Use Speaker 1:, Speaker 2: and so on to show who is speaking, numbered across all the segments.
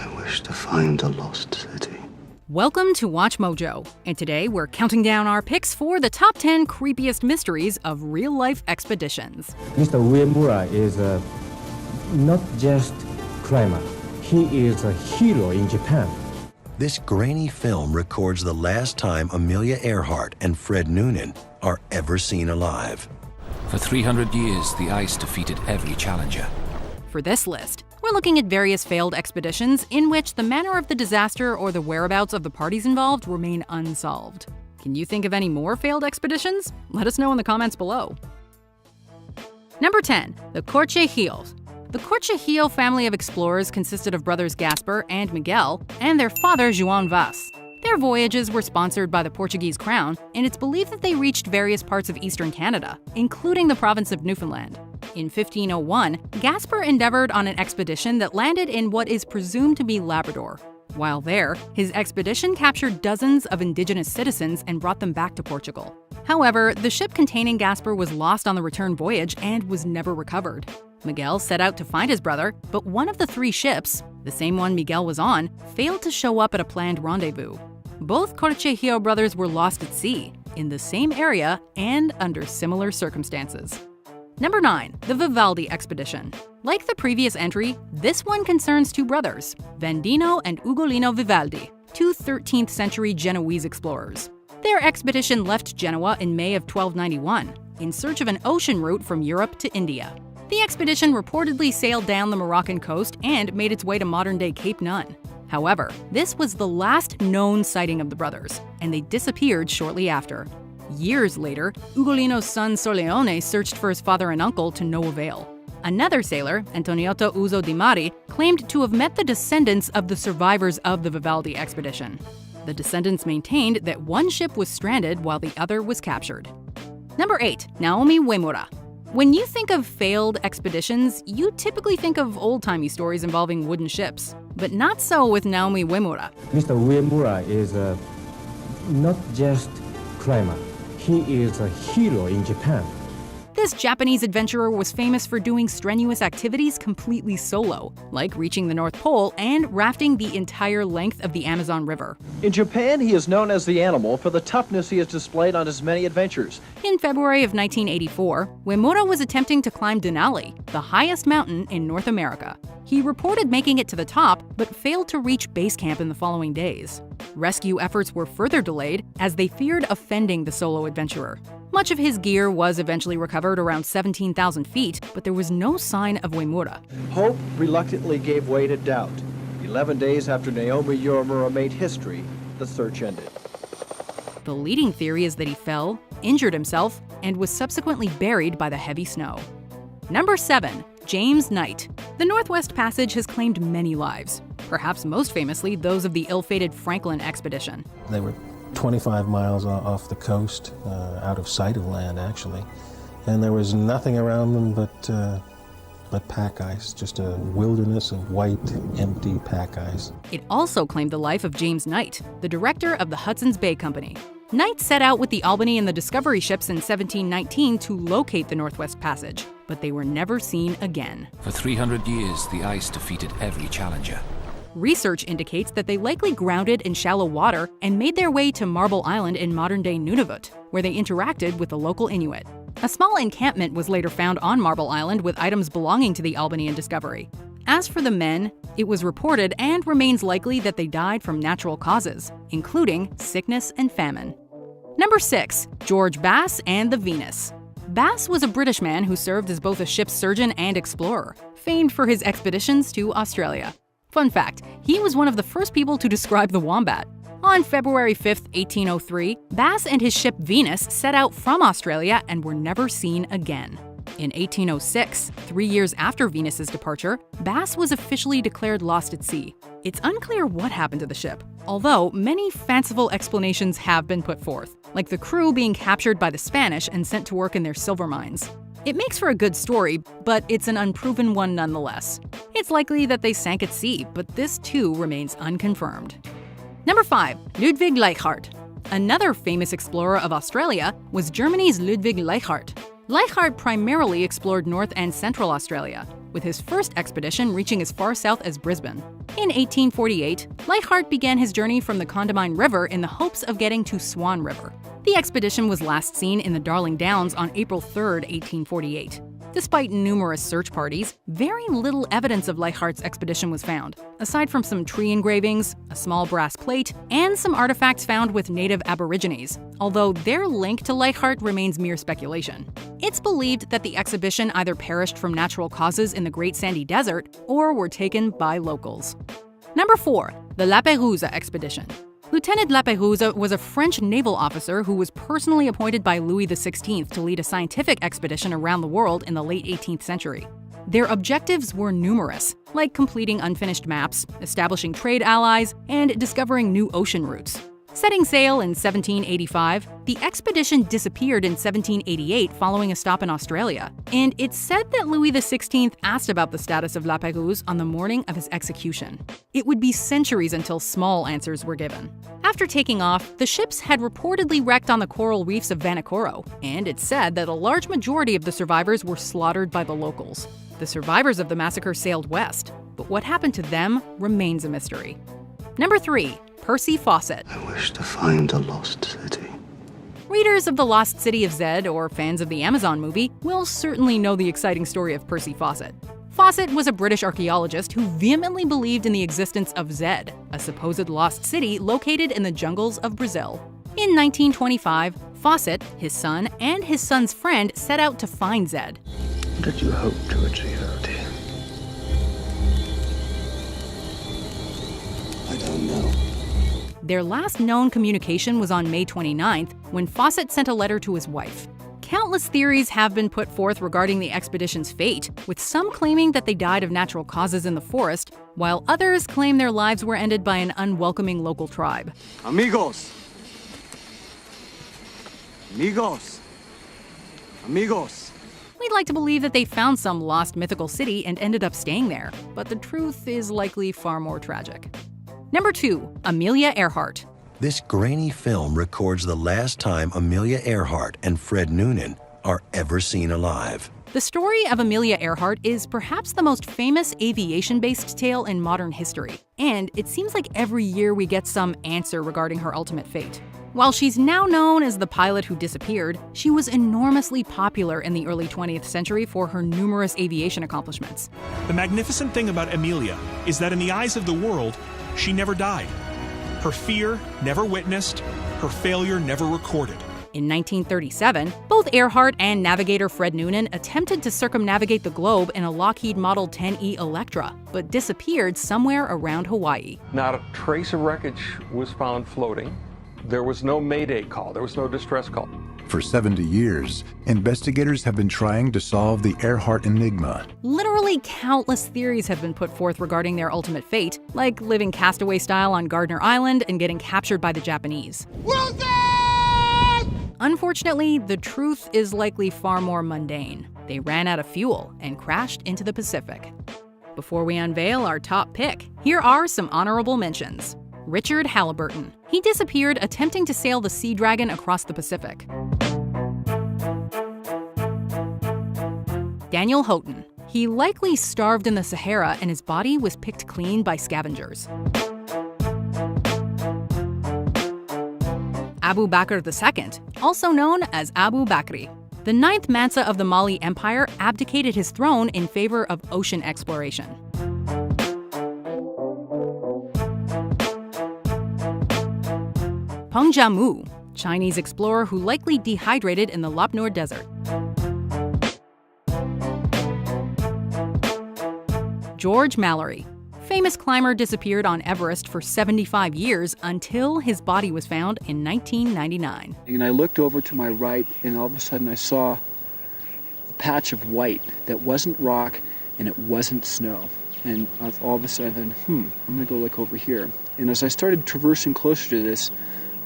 Speaker 1: I wish to find a lost city.
Speaker 2: Welcome to Watch Mojo, and today we're counting down our picks for the top 10 creepiest mysteries of real-life expeditions.
Speaker 3: Mr. Uemura is not just climber. He is a hero in Japan.
Speaker 4: This grainy film records the last time Amelia Earhart and Fred Noonan are ever seen alive.
Speaker 5: For 300 years, the ice defeated every challenger.
Speaker 2: For this list, we're looking at various failed expeditions in which the manner of the disaster or the whereabouts of the parties involved remain unsolved. Can you think of any more failed expeditions? Let us know in the comments below. Number 10. The Corchejillos. The Corchejillo family of explorers consisted of brothers Gaspar and Miguel and their father João Vaz. Their voyages were sponsored by the Portuguese crown, and it's believed that they reached various parts of eastern Canada, including the province of Newfoundland. In 1501, Gaspar endeavored on an expedition that landed in what is presumed to be Labrador. While there, his expedition captured dozens of indigenous citizens and brought them back to Portugal. However, the ship containing Gaspar was lost on the return voyage and was never recovered. Miguel set out to find his brother, but one of the three ships, the same one Miguel was on, failed to show up at a planned rendezvous. Both Corchejillo brothers were lost at sea, in the same area and under similar circumstances. Number 9. The Vivaldi Expedition. Like the previous entry, this one concerns two brothers, Vandino and Ugolino Vivaldi, two 13th century Genoese explorers. Their expedition left Genoa in May of 1291, in search of an ocean route from Europe to India. The expedition reportedly sailed down the Moroccan coast and made its way to modern-day Cape Nun. However, this was the last known sighting of the brothers, and they disappeared shortly after. Years later, Ugolino's son Sorleone searched for his father and uncle to no avail. Another sailor, Antoniotto Uzo di Mari, claimed to have met the descendants of the survivors of the Vivaldi expedition. The descendants maintained that one ship was stranded while the other was captured. Number 8. Naomi Uemura. When you think of failed expeditions, you typically think of old-timey stories involving wooden ships. But not so with Naomi Uemura.
Speaker 3: Mr. Uemura is not just climber. He is a hero in Japan.
Speaker 2: This Japanese adventurer was famous for doing strenuous activities completely solo, like reaching the North Pole and rafting the entire length of the Amazon River.
Speaker 6: In Japan, he is known as the Animal for the toughness he has displayed on his many adventures.
Speaker 2: In February of 1984, Uemura was attempting to climb Denali, the highest mountain in North America. He reported making it to the top, but failed to reach base camp in the following days. Rescue efforts were further delayed as they feared offending the solo adventurer. Much of his gear was eventually recovered around 17,000 feet, but there was no sign of Uemura.
Speaker 6: Hope reluctantly gave way to doubt. 11 days after Naomi Uemura made history, the search ended.
Speaker 2: The leading theory is that he fell, injured himself, and was subsequently buried by the heavy snow. Number 7. James Knight. The Northwest Passage has claimed many lives, perhaps most famously those of the ill-fated Franklin expedition.
Speaker 7: They were 25 miles off the coast, out of sight of land actually, and there was nothing around them but pack ice, just a wilderness of white, empty pack ice.
Speaker 2: It also claimed the life of James Knight, the director of the Hudson's Bay Company. Knight set out with the Albany and the Discovery ships in 1719 to locate the Northwest Passage, but they were never seen again.
Speaker 5: For 300 years, the ice defeated every challenger.
Speaker 2: Research indicates that they likely grounded in shallow water and made their way to Marble Island in modern-day Nunavut, where they interacted with the local Inuit. A small encampment was later found on Marble Island with items belonging to the Albany and Discovery. As for the men, it was reported and remains likely that they died from natural causes, including sickness and famine. Number 6. George Bass and the Venus. Bass was a British man who served as both a ship's surgeon and explorer, famed for his expeditions to Australia. Fun fact, he was one of the first people to describe the wombat. On February 5, 1803, Bass and his ship Venus set out from Australia and were never seen again. In 1806, 3 years after Venus's departure, Bass was officially declared lost at sea. It's unclear what happened to the ship, although many fanciful explanations have been put forth, like the crew being captured by the Spanish and sent to work in their silver mines. It makes for a good story, but it's an unproven one nonetheless. It's likely that they sank at sea, but this too remains unconfirmed. Number 5. Ludwig Leichhardt. Another famous explorer of Australia was Germany's Ludwig Leichhardt. Leichhardt primarily explored North and Central Australia. with his first expedition reaching as far south as Brisbane. In 1848, Leichhardt began his journey from the Condamine River in the hopes of getting to Swan River. The expedition was last seen in the Darling Downs on April 3, 1848. Despite numerous search parties, very little evidence of Leichhardt's expedition was found, aside from some tree engravings, a small brass plate, and some artifacts found with native Aborigines, although their link to Leichhardt remains mere speculation. It's believed that the expedition either perished from natural causes in the Great Sandy Desert or were taken by locals. Number 4. The La Pérouse expedition. Lieutenant La Pérouse was a French naval officer who was personally appointed by Louis XVI to lead a scientific expedition around the world in the late 18th century. Their objectives were numerous, like completing unfinished maps, establishing trade allies, and discovering new ocean routes. Setting sail in 1785, the expedition disappeared in 1788 following a stop in Australia, and it's said that Louis XVI asked about the status of La Pérouse on the morning of his execution. It would be centuries until small answers were given. After taking off, the ships had reportedly wrecked on the coral reefs of Vanikoro, and it's said that a large majority of the survivors were slaughtered by the locals. The survivors of the massacre sailed west, but what happened to them remains a mystery. Number 3. Percy Fawcett.
Speaker 1: I wish to find a lost city.
Speaker 2: Readers of The Lost City of Zed or fans of the Amazon movie will certainly know the exciting story of Percy Fawcett. Fawcett was a British archaeologist who vehemently believed in the existence of Zed, a supposed lost city located in the jungles of Brazil. In 1925, Fawcett, his son, and his son's friend set out to find Zed.
Speaker 1: What did you hope to achieve out here? I don't know.
Speaker 2: Their last known communication was on May 29th, when Fawcett sent a letter to his wife. Countless theories have been put forth regarding the expedition's fate, with some claiming that they died of natural causes in the forest, while others claim their lives were ended by an unwelcoming local tribe.
Speaker 8: Amigos! Amigos! Amigos!
Speaker 2: We'd like to believe that they found some lost mythical city and ended up staying there, but the truth is likely far more tragic. Number 2. Amelia Earhart.
Speaker 4: This grainy film records the last time Amelia Earhart and Fred Noonan are ever seen alive.
Speaker 2: The story of Amelia Earhart is perhaps the most famous aviation-based tale in modern history, and it seems like every year we get some answer regarding her ultimate fate. While she's now known as the pilot who disappeared, she was enormously popular in the early 20th century for her numerous aviation accomplishments.
Speaker 9: The magnificent thing about Amelia is that in the eyes of the world, she never died. Her fear never witnessed, her failure never recorded.
Speaker 2: In 1937, both Earhart and navigator Fred Noonan attempted to circumnavigate the globe in a Lockheed Model 10E Electra, but disappeared somewhere around Hawaii.
Speaker 10: Not a trace of wreckage was found floating. There was no mayday call, there was no distress call.
Speaker 11: For 70 years, investigators have been trying to solve the Earhart enigma.
Speaker 2: Literally countless theories have been put forth regarding their ultimate fate, like living castaway style on Gardner Island and getting captured by the Japanese. Wilson! Unfortunately, the truth is likely far more mundane. They ran out of fuel and crashed into the Pacific. Before we unveil our top pick, here are some honorable mentions. Richard Halliburton. He disappeared attempting to sail the Sea Dragon across the Pacific. Daniel Houghton. He likely starved in the Sahara and his body was picked clean by scavengers. Abu Bakr II, also known as Abu Bakri. The 9th Mansa of the Mali Empire abdicated his throne in favor of ocean exploration. Peng Jiamu, Chinese explorer who likely dehydrated in the Lop Nor Desert. George Mallory, famous climber, disappeared on Everest for 75 years until his body was found in 1999.
Speaker 12: And I looked over to my right, and all of a sudden I saw a patch of white that wasn't rock and it wasn't snow. And all of a sudden, I'm going to go look over here. And as I started traversing closer to this,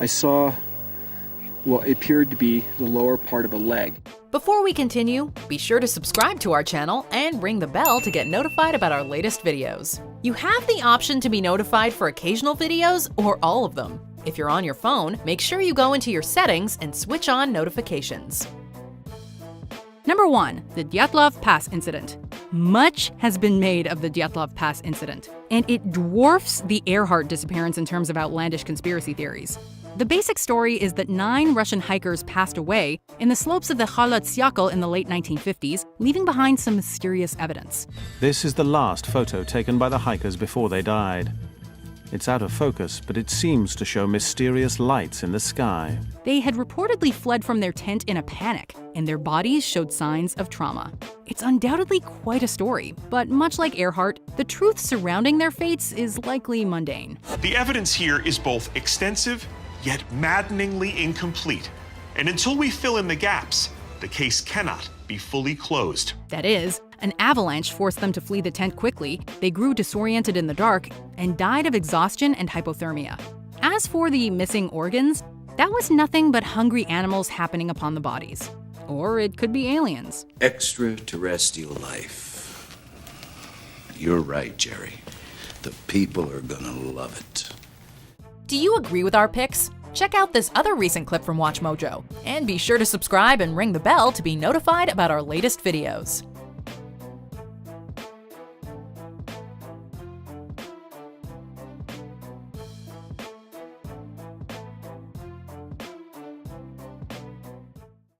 Speaker 12: I saw, it appeared to be the lower part of a leg.
Speaker 13: Before we continue, be sure to subscribe to our channel and ring the bell to get notified about our latest videos. You have the option to be notified for occasional videos or all of them. If you're on your phone, make sure you go into your settings and switch on notifications.
Speaker 2: Number 1. The Dyatlov Pass Incident. Much has been made of the Dyatlov Pass incident, and it dwarfs the Earhart disappearance in terms of outlandish conspiracy theories. The basic story is that 9 Russian hikers passed away in the slopes of the Khalat Syakhl in the late 1950s, leaving behind some mysterious evidence.
Speaker 14: This is the last photo taken by the hikers before they died. It's out of focus, but it seems to show mysterious lights in the sky.
Speaker 2: They had reportedly fled from their tent in a panic, and their bodies showed signs of trauma. It's undoubtedly quite a story, but much like Earhart, the truth surrounding their fates is likely mundane.
Speaker 9: The evidence here is both extensive, yet maddeningly incomplete. And until we fill in the gaps, the case cannot be fully closed.
Speaker 2: That is, an avalanche forced them to flee the tent quickly, they grew disoriented in the dark, and died of exhaustion and hypothermia. As for the missing organs, that was nothing but hungry animals happening upon the bodies. Or it could be aliens.
Speaker 15: Extraterrestrial life. You're right, Jerry. The people are gonna love it.
Speaker 13: Do you agree with our picks? Check out this other recent clip from WatchMojo, and be sure to subscribe and ring the bell to be notified about our latest videos.